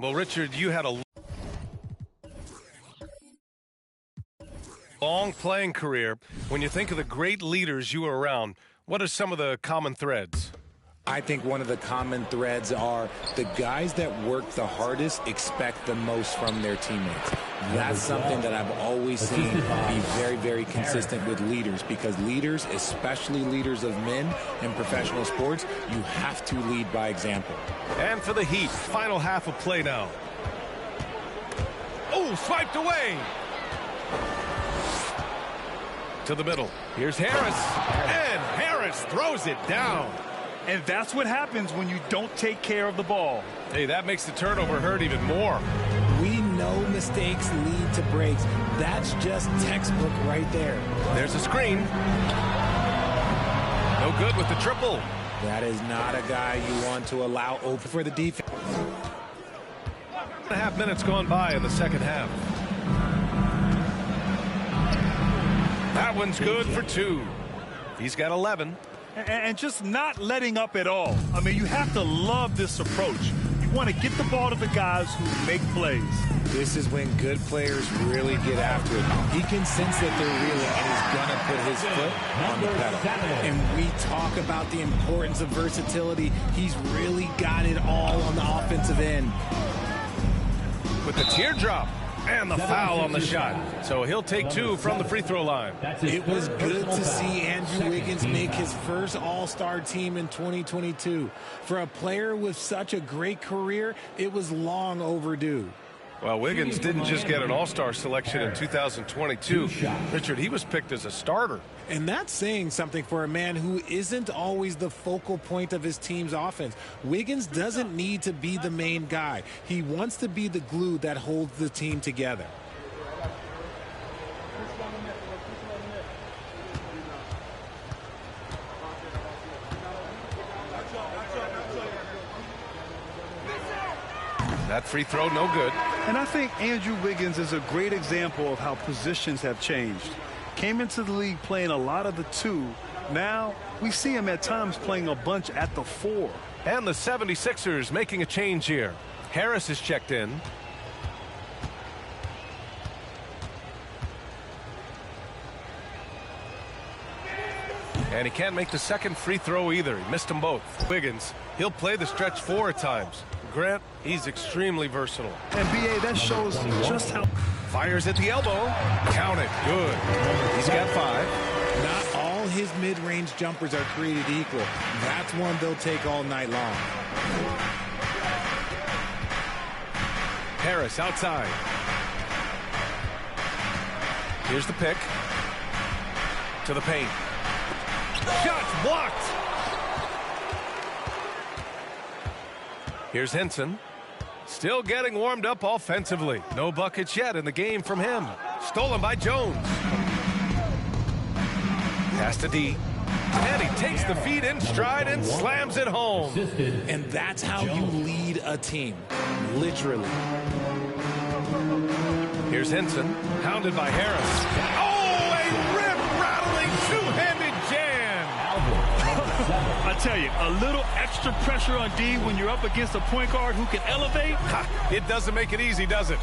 Well, Richard, you had a long playing career. When you think of the great leaders you were around, what are some of the common threads? I think one of the common threads are the guys that work the hardest expect the most from their teammates. That's something that I've always seen be very, very consistent with leaders, because leaders, especially leaders of men in professional sports, you have to lead by example. And for the Heat, final half of play now. Oh, swiped away. To the middle. Here's Harris. And Harris throws it down. And that's what happens when you don't take care of the ball. Hey, that makes the turnover hurt even more. We know mistakes lead to breaks. That's just textbook right there. There's a screen. No good with the triple. That is not a guy you want to allow open for the defense. 1.5 minutes gone by in the second half. That one's good for 2. He's got 11. And just not letting up at all. I mean, you have to love this approach. You want to get the ball to the guys who make plays. This is when good players really get after it. He can sense that they're reeling, and he's going to put his foot on the pedal. And we talk about the importance of versatility. He's really got it all on the offensive end. With the teardrop. And the foul on the shot. So he'll take 2 from the free throw line. It was good to see Andrew Wiggins make his first All-Star team in 2022. For a player with such a great career, it was long overdue. Well, Wiggins didn't just get an All-Star selection in 2022. Richard, he was picked as a starter. And that's saying something for a man who isn't always the focal point of his team's offense. Wiggins doesn't need to be the main guy. He wants to be the glue that holds the team together. That free throw, no good. And I think Andrew Wiggins is a great example of how positions have changed. Came into the league playing a lot of the 2. Now we see him at times playing a bunch at the 4. And the 76ers making a change here. Harris is checked in. And he can't make the second free throw either. He missed them both. Wiggins, he'll play the stretch 4 at times. Grant, he's extremely versatile. And B.A., that shows just how... Fires at the elbow. Count it. Good. He's got 5. Not all his mid-range jumpers are created equal. That's one they'll take all night long. Harris outside. Here's the pick. To the paint. Shots blocked. Here's Henson. Still getting warmed up offensively. No buckets yet in the game from him. Stolen by Jones. Pass to D. And he takes the feed in stride and slams it home. And that's how you lead a team. Literally. Here's Henson. Hounded by Harris. Oh, a rip-rattling two-handed jam. I tell you, a little extra pressure on D when you're up against a point guard who can elevate. It doesn't make it easy, does it?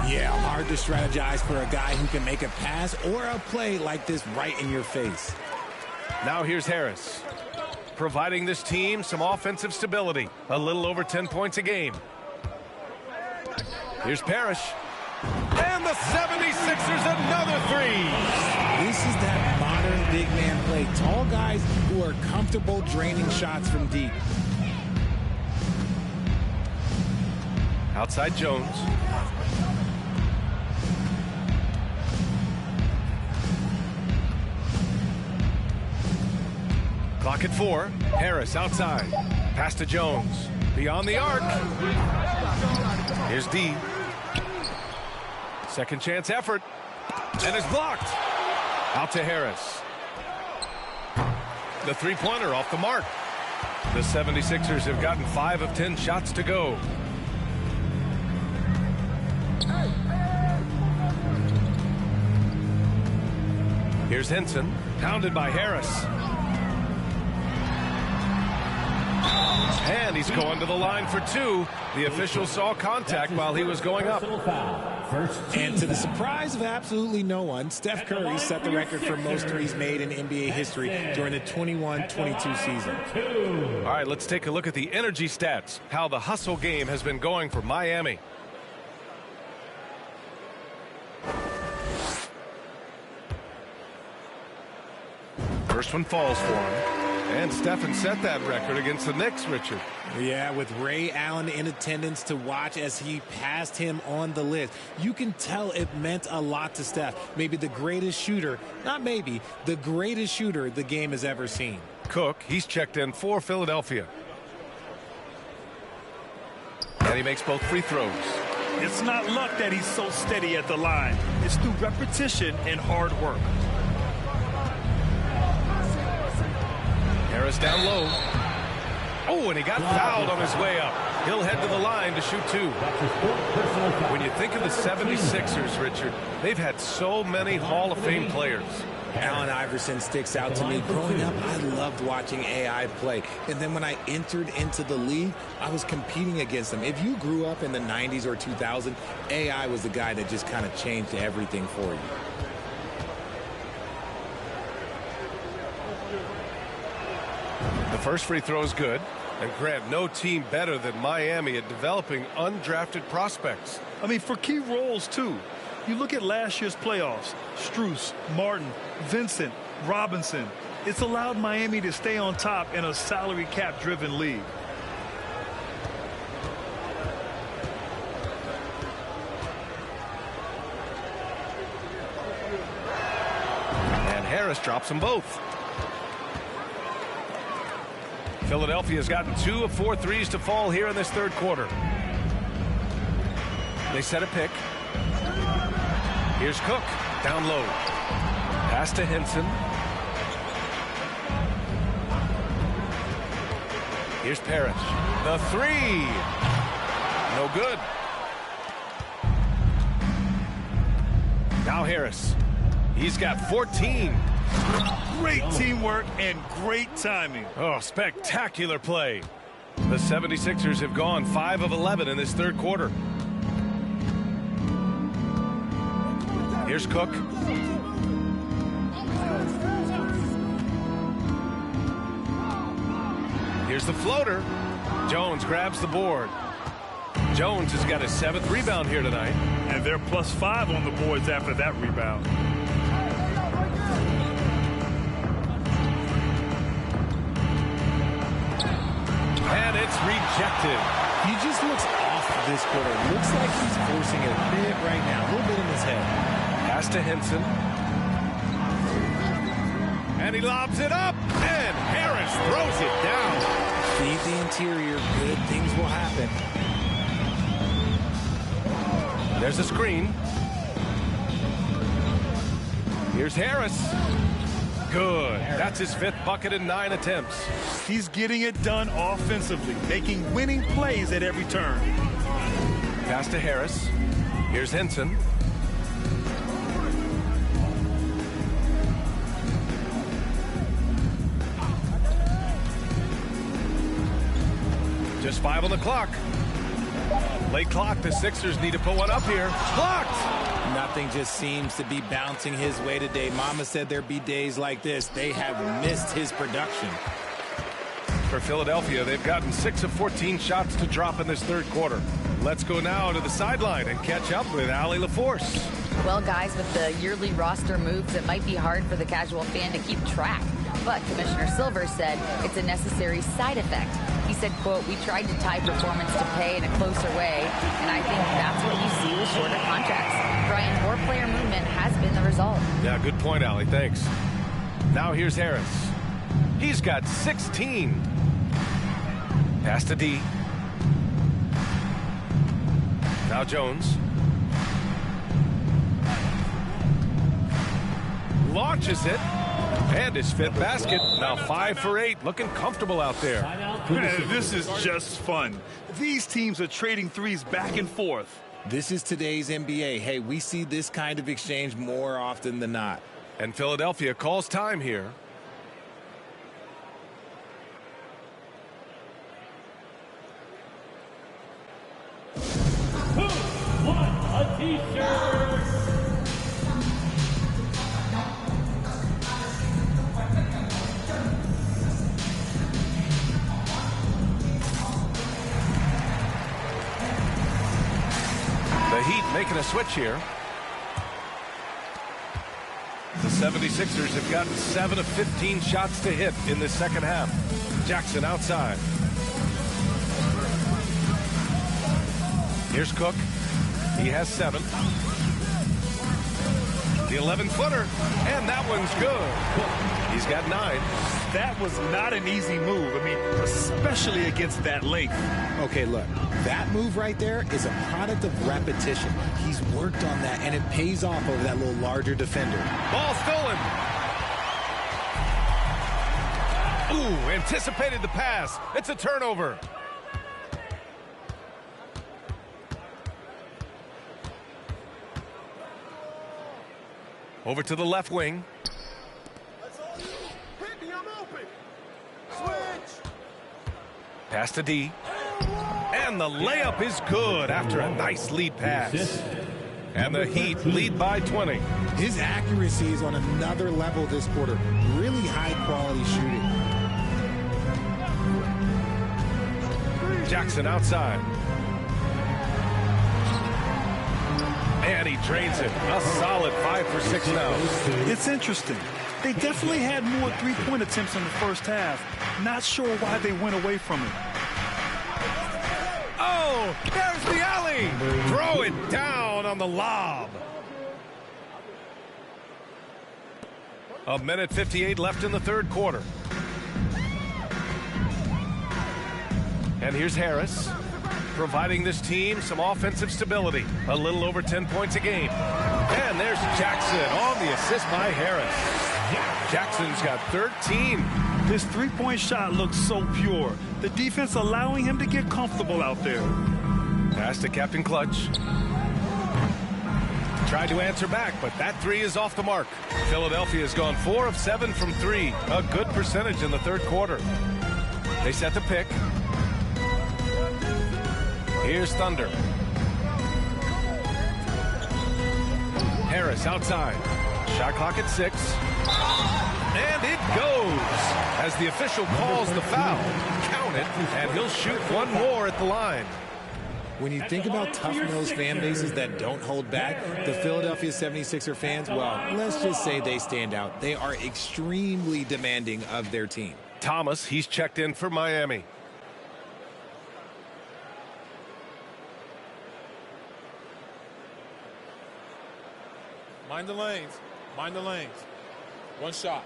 Yeah, hard to strategize for a guy who can make a pass or a play like this right in your face. Now here's Harris, providing this team some offensive stability. A little over 10 points a game. Here's Parrish. And the 76ers another 3. This is that modern big man play. Tall guys who are comfortable draining shots from deep. Outside Jones. Clock at 4. Harris outside. Pass to Jones. Beyond the arc. Here's D. Second chance effort. And it's blocked. Out to Harris. The three-pointer off the mark. The 76ers have gotten 5 of 10 shots to go. Here's Henson. Pounded by Harris. And he's going to the line for two. The official saw contact while he was going up. And to the surprise of absolutely no one, Steph Curry set the record for most threes made in NBA history during the 21-22 season. All right, let's take a look at the energy stats, how the hustle game has been going for Miami. First one falls for him. And Stephen set that record against the Knicks, Richard. Yeah, with Ray Allen in attendance to watch as he passed him on the list. You can tell it meant a lot to Steph. Maybe the greatest shooter, not maybe, the greatest shooter the game has ever seen. Cook, he's checked in for Philadelphia. And he makes both free throws. It's not luck that he's so steady at the line. It's through repetition and hard work. Harris down low. Oh, and he got fouled on his way up. He'll head to the line to shoot two. When you think of the 76ers, Richard, they've had so many Hall of Fame players. Allen Iverson sticks out to me. Growing up, I loved watching AI play. And then when I entered into the league, I was competing against them. If you grew up in the 90s or 2000, AI was the guy that just kind of changed everything for you. The first free throw is good. And Grant, no team better than Miami at developing undrafted prospects. I mean, for key roles, too. You look at last year's playoffs. Strus, Martin, Vincent, Robinson. It's allowed Miami to stay on top in a salary cap-driven league. And Harris drops them both. Philadelphia's gotten 2 of 4 threes to fall here in this third quarter. They set a pick. Here's Cook, down low. Pass to Henson. Here's Parrish. The three. No good. Now Harris. He's got 14. Great teamwork and great timing. Oh, spectacular play. The 76ers have gone 5 of 11 in this third quarter. Here's Cook. Here's the floater. Jones grabs the board. Jones has got his 7th rebound here tonight. And they're +5 on the boards after that rebound. And it's rejected. He just looks off this quarter. Looks like he's forcing it a bit right now. A little bit in his head. Pass to Henson. And he lobs it up. And Harris throws it down. Feed the interior. Good things will happen. There's a screen. Here's Harris. Good. That's his 5th bucket in 9 attempts. He's getting it done offensively, making winning plays at every turn. Pass to Harris. Here's Henson. Just 5 on the clock. Late clock. The Sixers need to put one up here. Blocked. Nothing just seems to be bouncing his way today. Mama said there'd be days like this. They have missed his production. For Philadelphia, they've gotten 6 of 14 shots to drop in this third quarter. Let's go now to the sideline and catch up with Allie LaForce. Well, guys, with the yearly roster moves, it might be hard for the casual fan to keep track. But Commissioner Silver said it's a necessary side effect. He said, quote, "We tried to tie performance to pay in a closer way, and I think that's what you see with shorter contracts. Brian, more player movement has been the result." Yeah, good point, Allie. Thanks. Now here's Harris. He's got 16. Pass to D. Now Jones. Launches it. And his 5th basket. Now 5 for 8. Looking comfortable out there. This is just fun. These teams are trading threes back and forth. This is today's NBA. Hey, we see this kind of exchange more often than not. And Philadelphia calls time here. making a switch here. The 76ers have gotten 7 of 15 shots to hit in this second half. Jackson outside. Here's Cook. He has 7. The 11-footer, and that one's good. He's got 9. That was not an easy move. I mean, especially against that length. Okay, look, that move right there is a product of repetition. He's worked on that, and it pays off over that little larger defender. Ball stolen. Ooh, anticipated the pass. It's a turnover. Over to the left wing. Pass to D. And the layup is good after a nice lead pass. And the Heat lead by 20. His accuracy is on another level this quarter. Really high-quality shooting. Jackson outside. And he drains it. A solid 5 for 6 now. It's interesting. They definitely had more three-point attempts in the first half. Not sure why they went away from it. Oh, there's the alley. Throw it down on the lob. A minute 58 left in the third quarter. And here's Harris, providing this team some offensive stability. A little over 10 points a game. And there's Jackson on the assist by Harris. Jackson's got 13. This three-point shot looks so pure. The defense allowing him to get comfortable out there. Pass to Captain Clutch. Tried to answer back, but that 3 is off the mark. Philadelphia has gone 4 of 7 from 3. A good percentage in the third quarter. They set the pick. Here's Thunder. Harris outside. Shot clock at 6. And it goes as the official calls the foul. Count it, and he'll shoot one more at the line. When you think about tough-nosed fan bases that don't hold back, the Philadelphia 76er fans, well, let's just say they stand out. They are extremely demanding of their team. Thomas, he's checked in for Miami. Mind the lanes. Mind the lanes. One shot.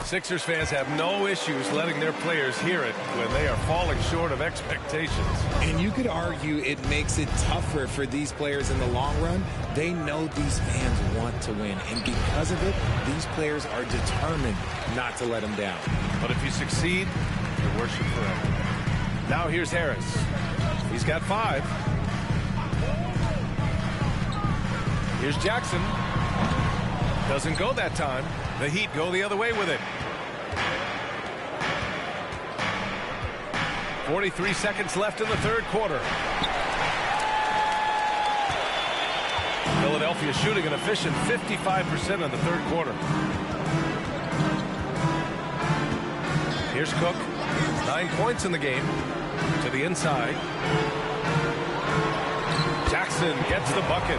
Sixers fans have no issues letting their players hear it when they are falling short of expectations. And you could argue it makes it tougher for these players in the long run. They know these fans want to win, and because of it, these players are determined not to let them down. But if you succeed, you worship forever. Now here's Harris. He's got 5. Here's Jackson. Doesn't go that time. The Heat go the other way with it. 43 seconds left in the third quarter. Philadelphia shooting an efficient 55% in the third quarter. Here's Cook. 9 points in the game. To the inside. Jackson gets the bucket.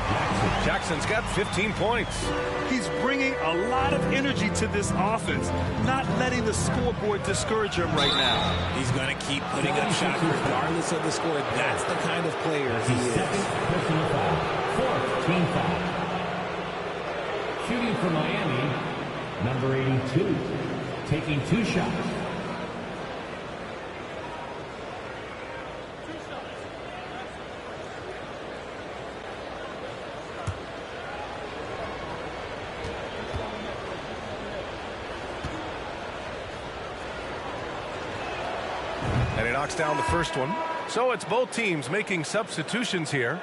Jackson's got 15 points. He's bringing a lot of energy to this offense, not letting the scoreboard discourage him right now. He's going to keep putting up shots regardless of the score. That's the kind of player he is. Personal foul. 4th team foul. Shooting for Miami, number 82, taking 2 shots. And he knocks down the first one. So it's both teams making substitutions here.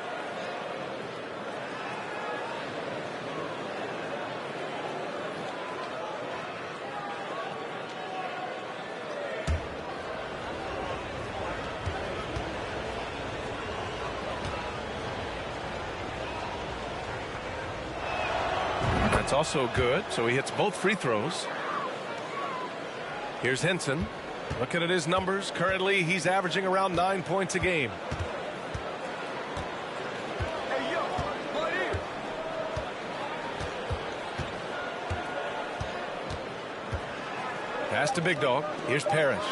That's also good, so he hits both free throws. Here's Henson. Looking at his numbers, currently he's averaging around 9 points a game. Pass to Big Dog. Here's Parrish.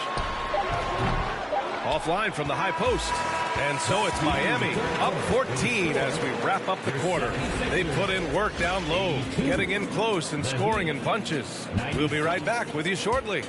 Offline from the high post. And so it's Miami up 14 as we wrap up the quarter. They put in work down low, getting in close and scoring in bunches. We'll be right back with you shortly.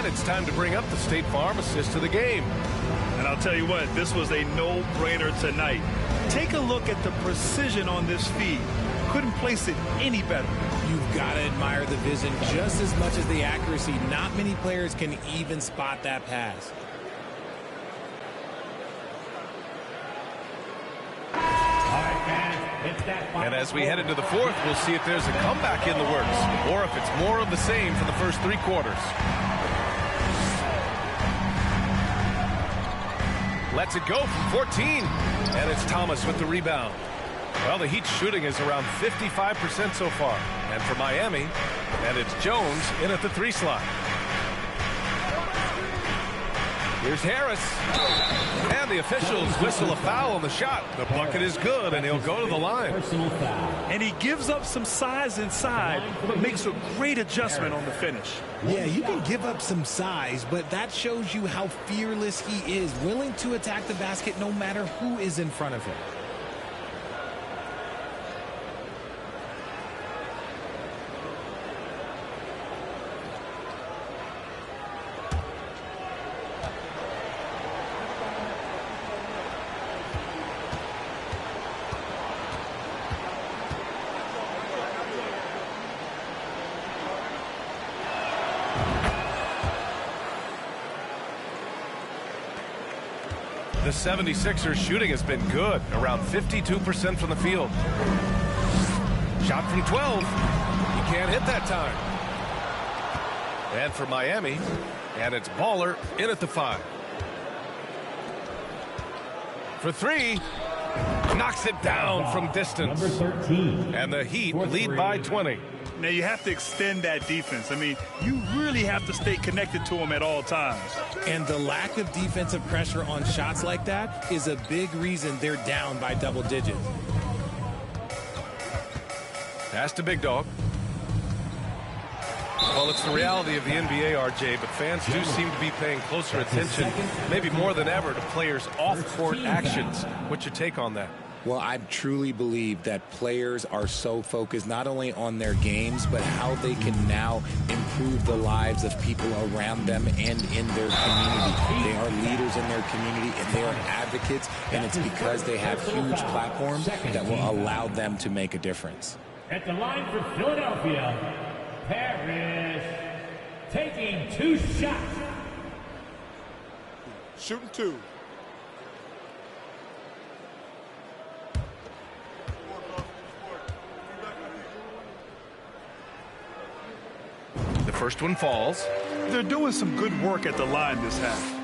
It's time to bring up the State Farm assist to the game. And I'll tell you what, this was a no-brainer tonight. Take a look at the precision on this feed. Couldn't place it any better. You've got to admire the vision just as much as the accuracy. Not many players can even spot that pass. And as we head into the fourth, we'll see if there's a comeback in the works or if it's more of the same for the first 3 quarters. Lets it go from 14. And it's Thomas with the rebound. Well, the Heat's shooting is around 55% so far. And for Miami, and it's Jones in at the 3 slot. Here's Harris. And the officials whistle a foul on the shot. The bucket is good, and he'll go to the line. And he gives up some size inside, but makes a great adjustment on the finish. Yeah, you can give up some size, but that shows you how fearless he is, willing to attack the basket no matter who is in front of him. The 76ers shooting has been good, around 52% from the field. Shot from 12. He can't hit that time. And for Miami, and it's Baller in at the 5. For 3, knocks it down from distance. And the Heat lead by 20. Now, you have to extend that defense. I mean, you really have to stay connected to him at all times. And the lack of defensive pressure on shots like that is a big reason they're down by double digits. Pass to Big Dog. Well, it's the reality of the NBA, RJ, but fans do seem to be paying closer attention, maybe more than ever, to players' off-court actions. What's your take on that? Well, I truly believe that players are so focused not only on their games, but how they can now improve the lives of people around them and in their community. They are leaders in their community, and they are advocates, and it's because they have huge platforms that will allow them to make a difference. At the line for Philadelphia, Parrish taking 2 shots. Shooting 2. The first one falls. They're doing some good work at the line this half.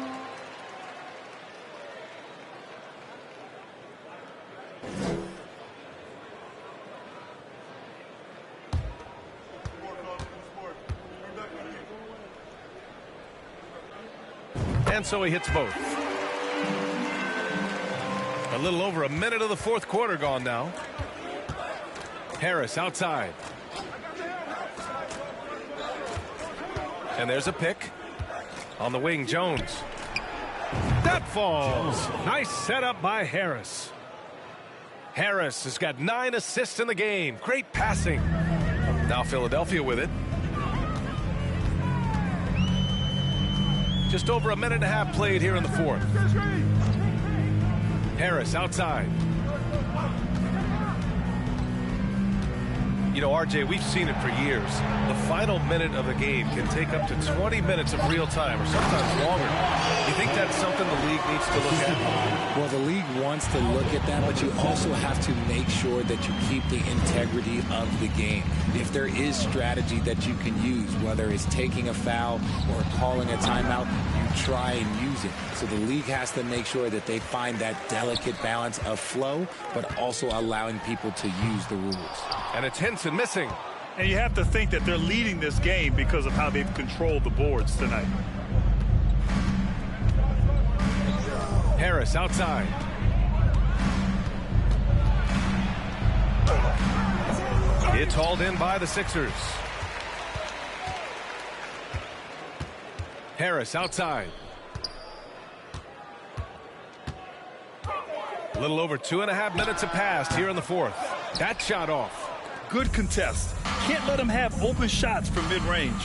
And so he hits both. A little over a minute of the fourth quarter gone now. Harris outside. And there's a pick. On the wing, Jones. That falls. Nice setup by Harris. Harris has got 9 assists in the game. Great passing. Now Philadelphia with it. Just over a minute and a half played here in the fourth. Harris outside. know, RJ, we've seen it for years. The final minute of a game can take up to 20 minutes of real time, or sometimes longer. You think that's something the league needs to look at? Well, the league wants to look at that, but you also have to make sure that you keep the integrity of the game. If there is strategy that you can use, whether it's taking a foul or calling a timeout, you try and use it. So the league has to make sure that they find that delicate balance of flow, but also allowing people to use the rules. And it's Henson missing. And you have to think that they're leading this game because of how they've controlled the boards tonight. Harris outside. It's hauled in by the Sixers. Harris outside. A little over 2.5 minutes have passed here in the fourth. That shot off. Good contest. Can't let them have open shots from mid-range.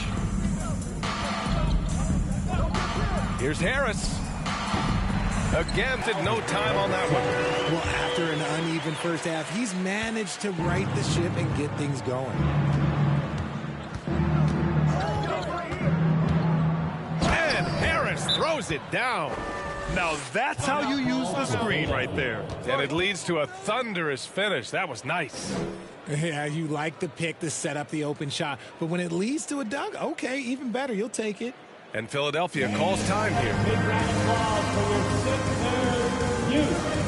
Here's Harris. Again, did no time on that one. Well, after an uneven first half, he's managed to right the ship and get things going. And Harris throws it down. Now that's how you use the screen right there. And it leads to a thunderous finish. That was nice. Yeah, you like the pick to set up the open shot, but when it leads to a dunk, okay, even better, you'll take it. And Philadelphia calls time here. Big round of applause for your Sixers youth.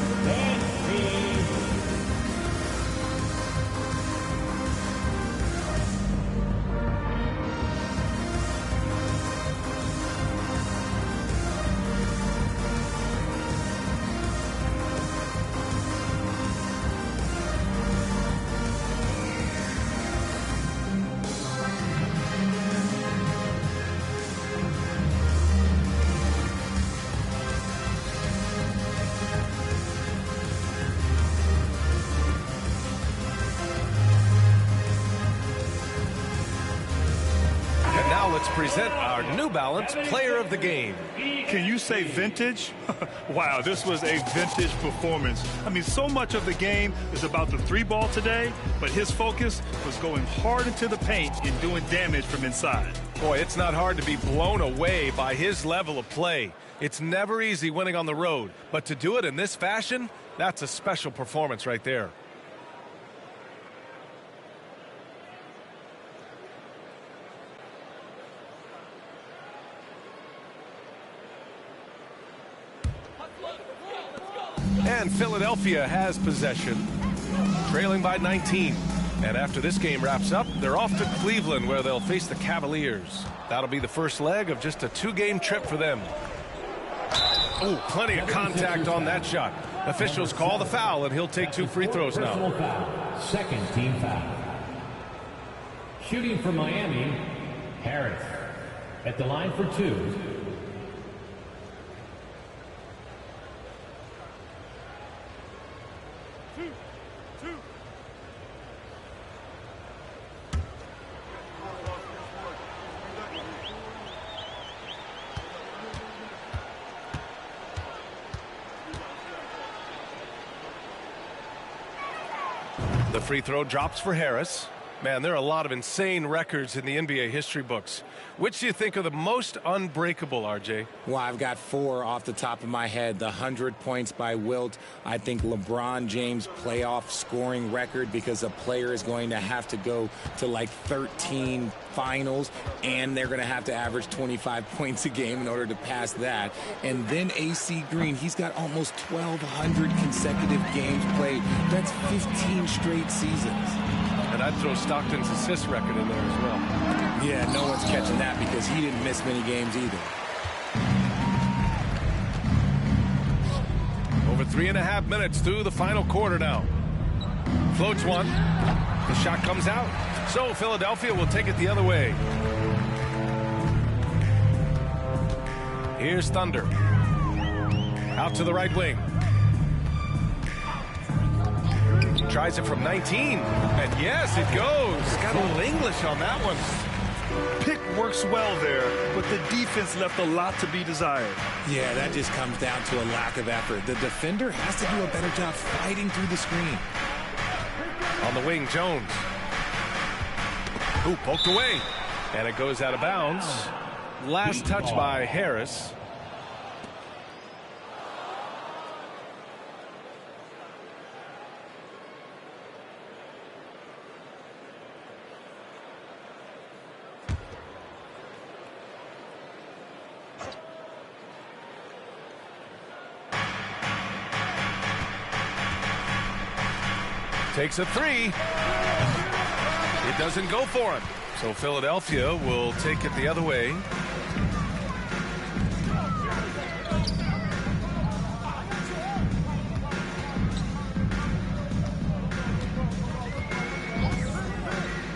Let's present our New Balance Player of the Game. Can you say vintage? Wow, this was a vintage performance. I mean, so much of the game is about the three ball today, but his focus was going hard into the paint and doing damage from inside. Boy, it's not hard to be blown away by his level of play. It's never easy winning on the road, but to do it in this fashion, that's a special performance right there. And Philadelphia has possession, trailing by 19. And after this game wraps up, they're off to Cleveland, where they'll face the Cavaliers. That'll be the first leg of just a two-game trip for them. Oh, plenty of contact on that shot. Officials call the foul, and he'll take 2 free throws now. Personal foul. Second team foul. Shooting for Miami, Harris. At the line for 2. The free throw drops for Harris. Man, there are a lot of insane records in the NBA history books. Which do you think are the most unbreakable, RJ? Well, I've got 4 off the top of my head. The 100 points by Wilt. I think LeBron James' playoff scoring record, because a player is going to have to go to like 13 finals, and they're going to have to average 25 points a game in order to pass that. And then AC Green, he's got almost 1,200 consecutive games played. That's 15 straight seasons. And I'd throw Stockton's assist record in there as well. Yeah, no one's catching that because he didn't miss many games either. Over 3.5 minutes through the final quarter now. Floats one. The shot comes out. So Philadelphia will take it the other way. Here's Thunder. Out to the right wing. Tries it from 19. And yes, it goes. Got a little English on that one. Pick works well there, but the defense left a lot to be desired. Yeah, that just comes down to a lack of effort. The defender has to do a better job fighting through the screen. On the wing, Jones. Ooh, poked away. And it goes out of bounds. Last touch by Harris. Takes a three. It doesn't go for him. So Philadelphia will take it the other way.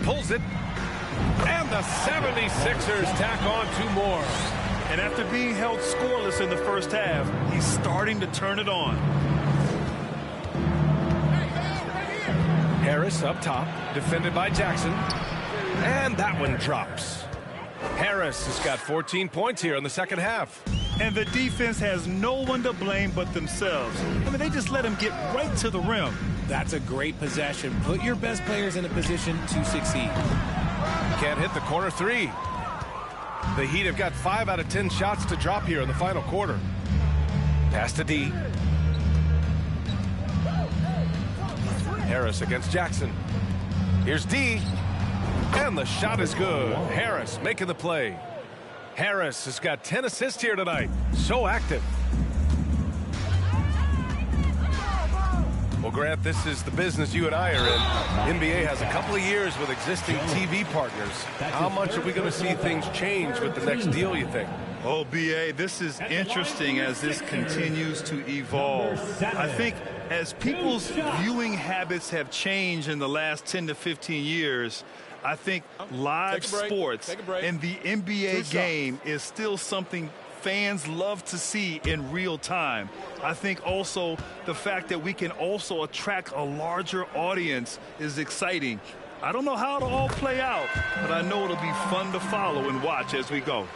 Pulls it. And the 76ers tack on 2 more. And after being held scoreless in the first half, he's starting to turn it on. Harris up top, defended by Jackson. And that one drops. Harris has got 14 points here in the second half. And the defense has no one to blame but themselves. I mean, they just let him get right to the rim. That's a great possession. Put your best players in a position to succeed. Can't hit the corner 3. The Heat have got 5 out of 10 shots to drop here in the final quarter. Pass to D. Harris against Jackson. Here's D. And the shot is good. Harris making the play. Harris has got 10 assists here tonight. So active. Well, Grant, this is the business you and I are in. NBA has a couple of years with existing TV partners. How much are we going to see things change with the next deal, you think? Oh, B.A., this is interesting as this continues to evolve. I think as people's viewing habits have changed in the last 10 to 15 years, I think live sports and the NBA game is still something fans love to see in real time. I think also the fact that we can also attract a larger audience is exciting. I don't know how it'll all play out, but I know it'll be fun to follow and watch as we go.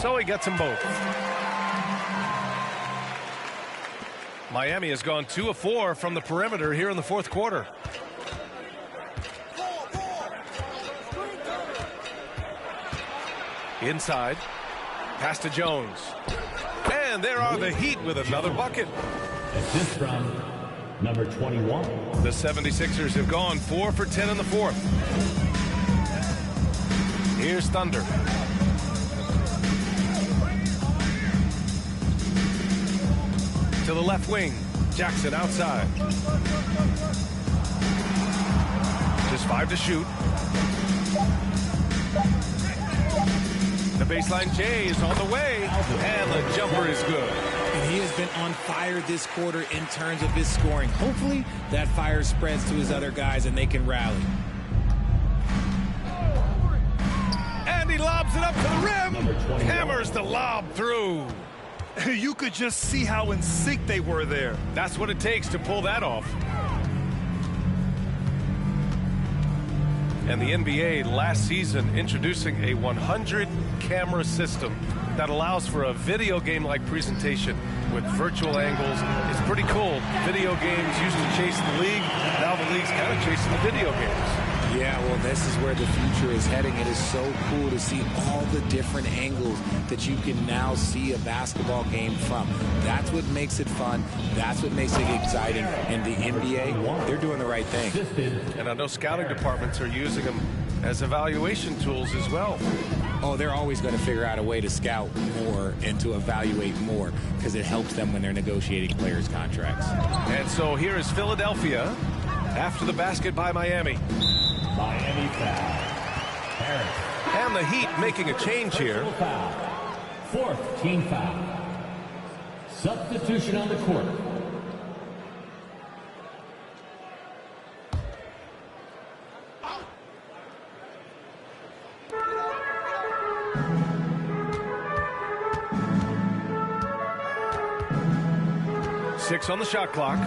So he gets them both. Miami has gone 2 of 4 from the perimeter here in the fourth quarter. Inside. Pass to Jones. And there are the Heat with another bucket. Assist from number 21. The 76ers have gone 4 for 10 in the fourth. Here's Thunder. To the left wing. Jackson outside. Just 5 to shoot. The baseline J is on the way. And the jumper is good. And he has been on fire this quarter in terms of his scoring. Hopefully that fire spreads to his other guys and they can rally. And he lobs it up to the rim. Hammers the lob through. You could just see how in sync they were there. That's what it takes to pull that off. And the NBA last season introducing a 100-camera system that allows for a video game-like presentation with virtual angles. It's pretty cool. Video games used to chase the league. Now the league's kind of chasing the video games. Yeah, well, this is where the future is heading. It is so cool to see all the different angles that you can now see a basketball game from. That's what makes it fun. That's what makes it exciting. And the NBA, they're doing the right thing. And I know scouting departments are using them as evaluation tools as well. Oh, they're always going to figure out a way to scout more and to evaluate more because it helps them when they're negotiating players' contracts. And so here is Philadelphia after the basket by Miami. Miami foul. Harris. And the Heat making a change here. Foul. Fourth team foul. Substitution on the court. Six on the shot clock.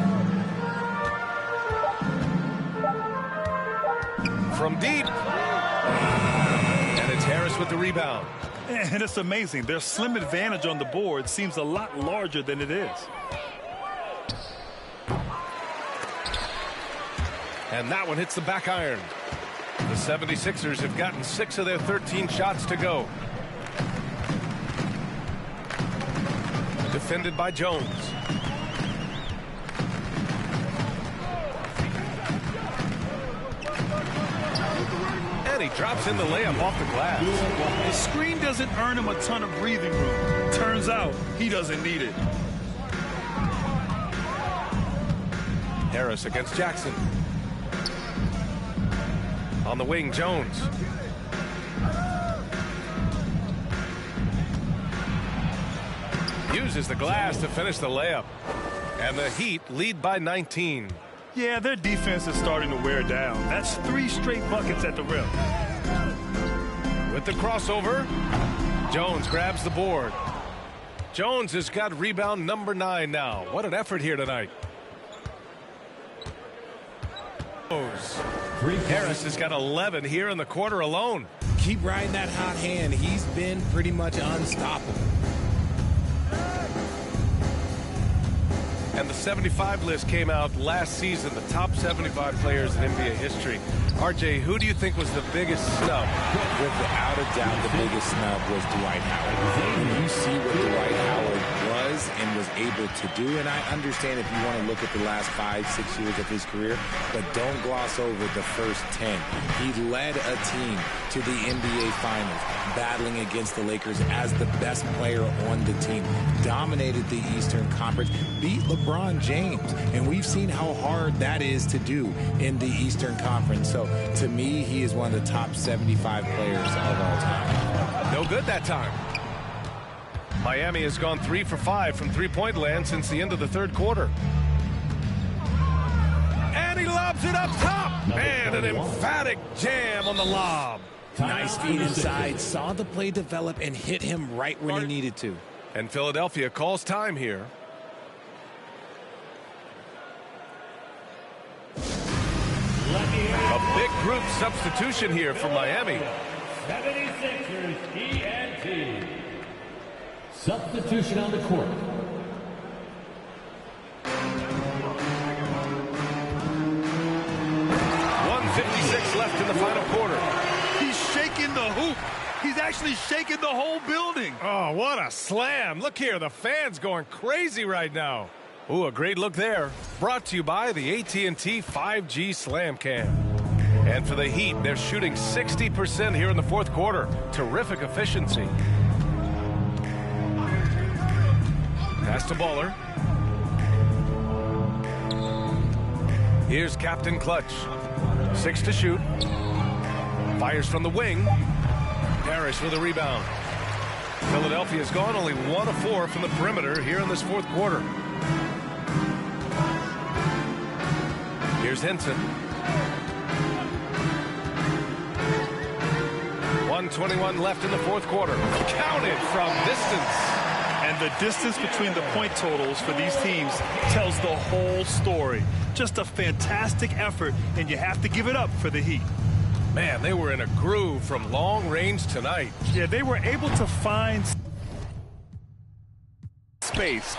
From deep. And And it's Harris with the rebound. And it's amazing. Their slim advantage on the board seems a lot larger than it is. And that one hits the back iron. The 76ers have gotten 6 of their 13 shots to go. Defended by Jones. And he drops in the layup off the glass. The screen doesn't earn him a ton of breathing room. Turns out he doesn't need it. Harris against Jackson. On the wing, Jones. Uses the glass to finish the layup. And the Heat lead by 19. Yeah, their defense is starting to wear down. That's 3 straight buckets at the rim. With the crossover, Jones grabs the board. Jones has got rebound number 9 now. What an effort here tonight. Harris has got 11 here in the quarter alone. Keep riding that hot hand. He's been pretty much unstoppable. And the 75 list came out last season, the top 75 players in NBA history. RJ, who do you think was the biggest snub? Without a doubt, the biggest snub was Dwight Howard. When you see what Dwight Howard was and was able to do, and I understand if you want to look at the last 5-6 years of his career, but don't gloss over the first 10. He led a team to the NBA Finals, battling against the Lakers as the best player on the team, dominated the Eastern Conference, beat LeBron James, and we've seen how hard that is to do in the Eastern Conference. So to me, he is one of the top 75 players of all time. No good that time. Miami has gone 3 for 5 from three-point land since the end of the third quarter. And he lobs it up top. And an emphatic jam on the lob. Nice feed inside, saw the play develop and hit him right when he needed to. And Philadelphia calls time here. A big group substitution here for Miami. 76ers ENT. Substitution on the court. .156 left in the final quarter. He's shaking the hoop. He's actually shaking the whole building. Oh, what a slam. Look here, the fans going crazy right now. Ooh, a great look there. Brought to you by the AT&T 5G Slam Cam. And for the Heat, they're shooting 60% here in the fourth quarter. Terrific efficiency. Pass to Bowler. Here's Captain Clutch. 6 to shoot. Fires from the wing. Parrish with a rebound. Philadelphia's gone only 1 of 4 from the perimeter here in this fourth quarter. Here's Henson. 1:21 left in the fourth quarter. Counted from distance. And the distance between the point totals for these teams tells the whole story. Just a fantastic effort, and you have to give it up for the Heat. Man, they were in a groove from long range tonight. Yeah, they were able to find space.